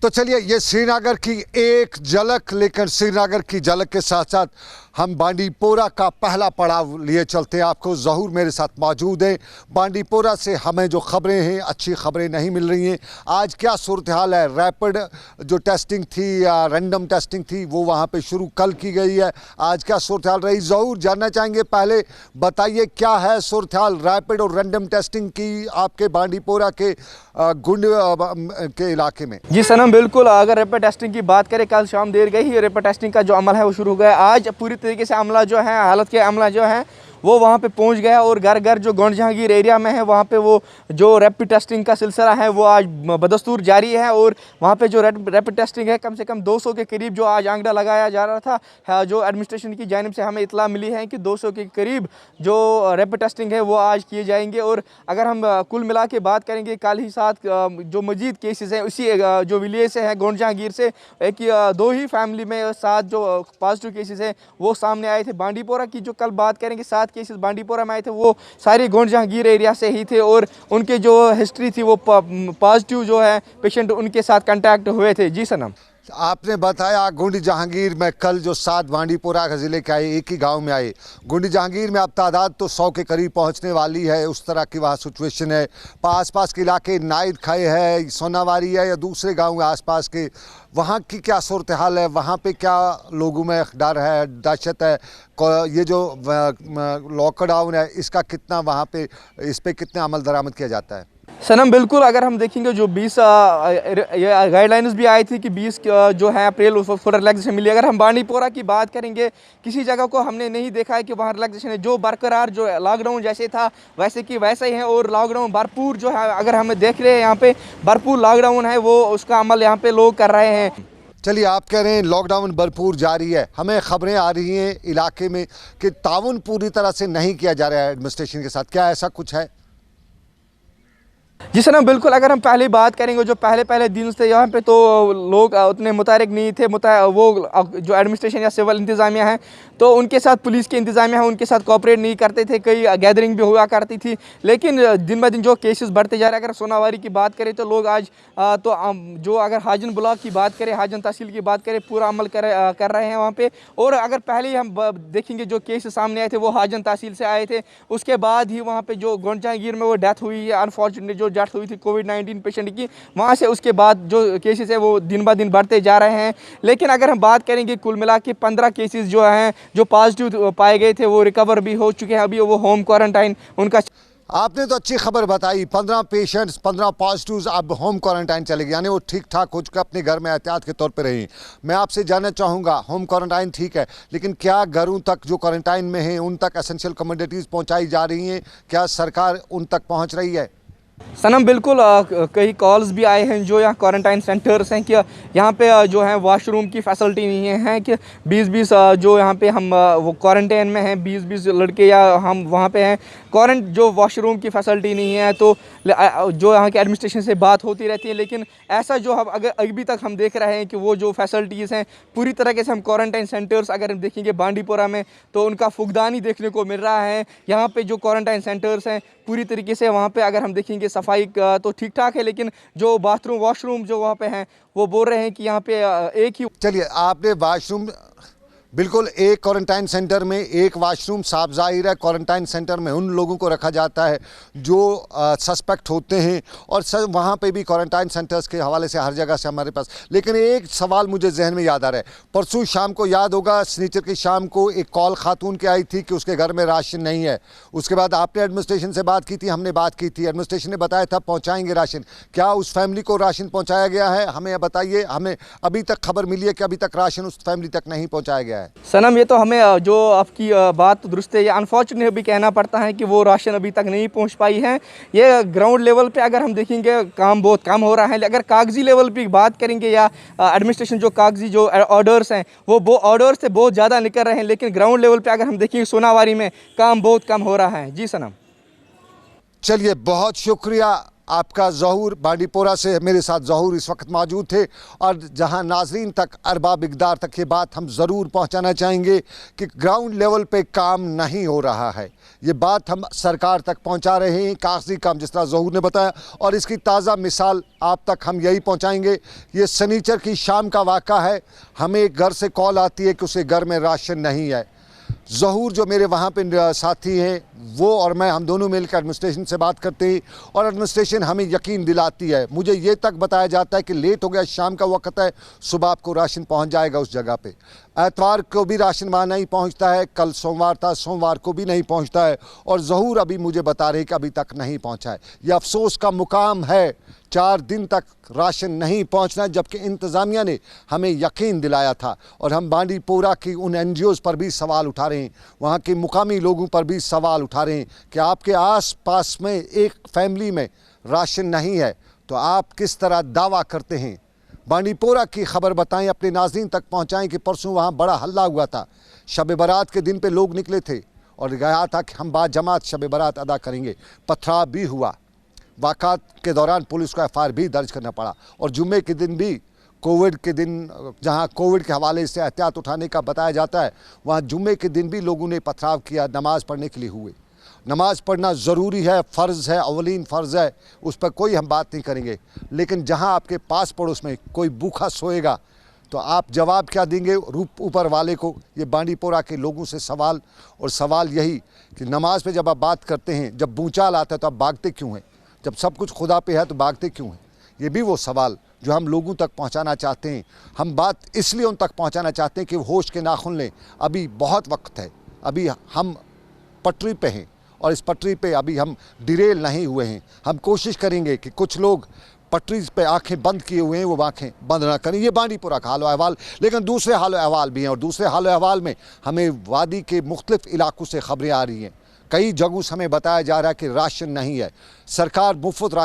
तो चलिए ये श्रीनगर की एक झलक, लेकिन श्रीनगर की झलक के साथ साथ हम बांडीपोरा का पहला पड़ाव लिए चलते हैं। आपको ज़हूर मेरे साथ मौजूद है। बांडीपोरा से हमें जो खबरें हैं, अच्छी खबरें नहीं मिल रही हैं। आज क्या सूरत हाल है? रैपिड जो टेस्टिंग थी या रैंडम टेस्टिंग थी वो वहाँ पे शुरू कल की गई है। आज क्या सूरत हाल रही, ज़हूर जानना चाहेंगे। पहले बताइए क्या है सूरत हाल रैपिड और रैंडम टेस्टिंग की आपके बांडीपोरा के गुंड के इलाके में? जी सनम, बिल्कुल। अगर रैपिड टेस्टिंग की बात करें, कल शाम देर गई ही रैपिड टेस्टिंग का जो अमल है वो शुरू हो गया। आज पूरी तरीके से अमला जो है, हालत के अमला जो है वो वहाँ पे पहुँच गया और घर घर जो गौंड जहांगीर एरिया में है वहाँ पे वो जो रैपिड टेस्टिंग का सिलसिला है वो आज बदस्तूर जारी है। और वहाँ पे जो रैपिड टेस्टिंग है, कम से कम 200 के करीब जो आज आंकड़ा लगाया जा रहा था। जो एडमिनिस्ट्रेशन की जानिब से हमें इतला मिली है कि 200 के करीब जो रैपिड टेस्टिंग है वो आज किए जाएंगे। और अगर हम कुल मिला के बात करेंगे, कल ही साथ जो मजीद केसेस हैं उसी जो विलेज से है गौंड जहांगीर से, एक दो ही फैमिली में 7 जो पॉजिटिव केसेस हैं वो सामने आए थे। बांडीपोरा की जो कल बात करेंगे, 7 केसेस बांडीपोरा में आए थे, वो सारे गौंड जहांगीर एरिया से ही थे और उनके जो हिस्ट्री थी वो पॉजिटिव जो है पेशेंट उनके साथ कांटेक्ट हुए थे। जी सनम, आपने बताया गुंडी जहांगीर में कल जो 7 बांडीपोरा के ज़िले के आए, एक ही गांव में आए। गुंडी जहांगीर में अब तादाद तो 100 के करीब पहुंचने वाली है। उस तरह की वहाँ सिचुएशन है। आस पास के इलाके नाइद खाए है, सोनावारी है या दूसरे गांव आस पास के, वहाँ की क्या सूरत हाल है? वहाँ पे क्या लोगों में डर है, दहशत है? ये जो लॉकडाउन है इसका कितना वहाँ पे, इस पर कितना अमल दरामद किया जाता है? सनम, बिल्कुल। अगर हम देखेंगे जो 20 गाइडलाइंस भी आई थी कि 20 जो है अप्रैल उसको रिलैक्सेशन मिली। अगर हम बांडीपोरा की बात करेंगे, किसी जगह को हमने नहीं देखा है कि वहाँ रिलैक्सेशन है। जो बरकरार जो लॉकडाउन जैसे था वैसे कि वैसा ही है। और लॉकडाउन भरपूर जो है, अगर हम देख रहे हैं यहाँ पे भरपूर लॉकडाउन है, वो उसका अमल यहाँ पे लोग कर रहे हैं। चलिए, आप कह रहे हैं लॉकडाउन भरपूर जारी है। हमें खबरें आ रही हैं इलाके में कि ताउन पूरी तरह से नहीं किया जा रहा है एडमिनिस्ट्रेशन के साथ। क्या ऐसा कुछ है? जी सर, बिल्कुल। अगर हम पहले बात करेंगे, जो पहले दिन से यहाँ पे तो लोग उतने मुतारिक नहीं थे। वो जो एडमिनिस्ट्रेशन या सिविल इंतज़ामिया है तो उनके साथ, पुलिस की इंतज़ामिया है उनके साथ कोऑपरेट नहीं करते थे। कई गैदरिंग भी हुआ करती थी, लेकिन दिन ब दिन जो केसेस बढ़ते जा रहे हैं। अगर सोनावारी की बात करें तो लोग आज जो अगर हाजन ब्लॉक की बात करें, हाजन तहसील की बात करें, पूरा अमल कर रहे हैं वहाँ पर। और अगर पहले ही हम देखेंगे जो केसेस सामने आए थे वो हाजन तहसील से आए थे। उसके बाद ही वहाँ पर जो गौंड जहांगीर में वो डेथ हुई है, अनफॉर्चुनेट जो डेथ हुई थी कोविड-19 पेशेंट की, वहाँ से उसके बाद जो केसेस है वो दिन ब दिन बढ़ते जा रहे हैं। लेकिन अगर हम बात करेंगे, कुल मिला के 15 केसेस जो हैं जो पॉजिटिव पाए गए थे वो रिकवर भी हो चुके हैं। अभी वो होम क्वारंटाइन उनका। आपने तो अच्छी खबर बताई, 15 पेशेंट्स, 15 पॉजिटिव्स अब होम क्वारंटाइन चलेगी, यानी वो ठीक ठाक हो चुके अपने घर में एहतियात के तौर पे रही। मैं आपसे जानना चाहूँगा, होम क्वारंटाइन ठीक है, लेकिन क्या घरों तक जो क्वारंटाइन में हैं उन तक एसेंशियल कमोडिटीज़ पहुँचाई जा रही हैं? क्या सरकार उन तक पहुँच रही है? सनम, बिल्कुल। कई कॉल्स भी आए हैं जो यहाँ क्वारंटाइन सेंटर्स हैं कि यहाँ पे जो है वॉशरूम की फैसिलिटी नहीं है कि 20-20 जो यहाँ पे हम वो क्वारंटाइन में हैं, 20-20 लड़के या हम वहाँ पे हैं, जो वॉशरूम की फैसिलिटी नहीं है। तो जो यहाँ के एडमिनिस्ट्रेशन से बात होती रहती है, लेकिन ऐसा जो हम अगर अभी तक हम देख रहे हैं कि वो जो फैसिलिटीज़ हैं पूरी तरीके से, हम क्वारंटाइन सेंटर्स अगर हम देखेंगे बांडीपोरा में तो उनका फुकदान ही देखने को मिल रहा है। यहाँ पे जो क्वारंटाइन सेंटर्स हैं पूरी तरीके से वहाँ पे अगर हम देखेंगे सफाई तो ठीक ठाक है, लेकिन जो बाथरूम वॉशरूम जो वहाँ पे हैं वो बोल रहे हैं कि यहाँ पे एक ही। चलिए, आपने वॉशरूम, बिल्कुल, एक क्वारंटाइन सेंटर में एक वाशरूम साफ ज़ाहिर है। क्वारंटाइन सेंटर में उन लोगों को रखा जाता है जो सस्पेक्ट होते हैं, और वहाँ पे भी क्वारंटाइन सेंटर्स के हवाले से हर जगह से हमारे पास। लेकिन एक सवाल मुझे जहन में याद आ रहा है, परसों शाम को याद होगा, शनिचर की शाम को एक कॉल खातून की आई थी कि उसके घर में राशन नहीं है। उसके बाद आपने एडमिनिस्ट्रेशन से बात की थी, हमने बात की थी, एडमिनिस्ट्रेशन ने बताया था पहुँचाएँगे राशन। क्या उस फैमिली को राशन पहुँचाया गया है? हमें बताइए, हमें अभी तक खबर मिली है कि अभी तक राशन उस फैमिली तक नहीं पहुँचाया गया है। सनम, ये तो हमें जो आपकी बात तो दुरुस्त है, ये अनफॉर्चुनेट भी कहना पड़ता है कि वो राशन अभी तक नहीं पहुंच पाई है। ये ग्राउंड लेवल पे अगर हम देखेंगे काम बहुत कम हो रहा है। अगर कागजी लेवल पे बात करेंगे या एडमिनिस्ट्रेशन जो कागजी जो ऑर्डर्स हैं वो ऑर्डर्स से बहुत ज़्यादा निकल रहे हैं, लेकिन ग्राउंड लेवल पर अगर हम देखेंगे सोनावारी में काम बहुत कम हो रहा है। जी सनम। चलिए, बहुत शुक्रिया आपका ज़हूर बांडीपोरा से मेरे साथ ज़हूर इस वक्त मौजूद थे और जहां नाजरीन तक अरबाब इक़दार तक ये बात हम ज़रूर पहुंचाना चाहेंगे कि ग्राउंड लेवल पे काम नहीं हो रहा है। ये बात हम सरकार तक पहुंचा रहे हैं, कागजी काम जिस तरह ज़हूर ने बताया, और इसकी ताज़ा मिसाल आप तक हम यही पहुंचाएंगे। ये शनिचर की शाम का वाक़ा है। हमें एक घर से कॉल आती है कि उसे घर में राशन नहीं है। ज़हूर जो मेरे वहाँ पे साथी हैं, वो और मैं, हम दोनों मिलकर एडमिनिस्ट्रेशन से बात करते हैं और एडमिनिस्ट्रेशन हमें यकीन दिलाती है। मुझे ये तक बताया जाता है कि लेट हो गया, शाम का वक्त है, सुबह आपको राशन पहुँच जाएगा उस जगह पे। एतवार को भी राशन वहाँ नहीं पहुँचता है, कल सोमवार था, सोमवार को भी नहीं पहुँचता है, और ज़हूर अभी मुझे बता रहे कि अभी तक नहीं पहुँचा है। यह अफसोस का मुकाम है, 4 दिन तक राशन नहीं पहुंचना, जबकि इंतज़ामिया ने हमें यकीन दिलाया था। और हम बांडीपोरा की उन NGOs पर भी सवाल उठा रहे हैं, वहाँ के मुकामी लोगों पर भी सवाल उठा रहे हैं कि आपके आस पास में एक फैमिली में राशन नहीं है तो आप किस तरह दावा करते हैं। बांडीपोरा की खबर बताएं, अपने नाज़रीन तक पहुँचाएँ कि परसों वहाँ बड़ा हल्ला हुआ था। शब बारात के दिन पे लोग निकले थे और कहा था कि हम बाजमात शब बारात अदा करेंगे। पथराव भी हुआ, वाक़ात के दौरान पुलिस को FIR भी दर्ज करना पड़ा, और जुम्मे के दिन भी, कोविड के दिन, जहां कोविड के हवाले से एहतियात उठाने का बताया जाता है, वहां जुम्मे के दिन भी लोगों ने पथराव किया, नमाज़ पढ़ने के लिए हुए। नमाज़ पढ़ना ज़रूरी है, फ़र्ज़ है, अवलीन फ़र्ज़ है, उस पर कोई हम बात नहीं करेंगे। लेकिन जहाँ आपके पास पड़ोस में कोई भूखा सोएगा तो आप जवाब क्या देंगे रूप ऊपर वाले को? ये बांडीपोरा के लोगों से सवाल, और सवाल यही कि नमाज पे जब आप बात करते हैं, जब भूचाल आता है तो आप भागते क्यों हैं? जब सब कुछ खुदा पे है तो भागते क्यों हैं? ये भी वो सवाल जो हम लोगों तक पहुंचाना चाहते हैं। हम बात इसलिए उन तक पहुंचाना चाहते हैं कि होश के नाखून लें। अभी बहुत वक्त है, अभी हम पटरी पे हैं और इस पटरी पे अभी हम डिरेल नहीं हुए हैं। हम कोशिश करेंगे कि कुछ लोग पटरी पे आंखें बंद किए हुए हैं, वो आंखें बंद ना करें। ये बांडीपोरा का हाल अहवाल, लेकिन दूसरे हाल अहवाल भी हैं, और दूसरे हाल अहवाल में हमें वादी के मुख्तलिफ इलाकों से खबरें आ रही हैं। कई जगहों से हमें बताया जा रहा है कि राशन नहीं है। सरकार मुफ्त राशन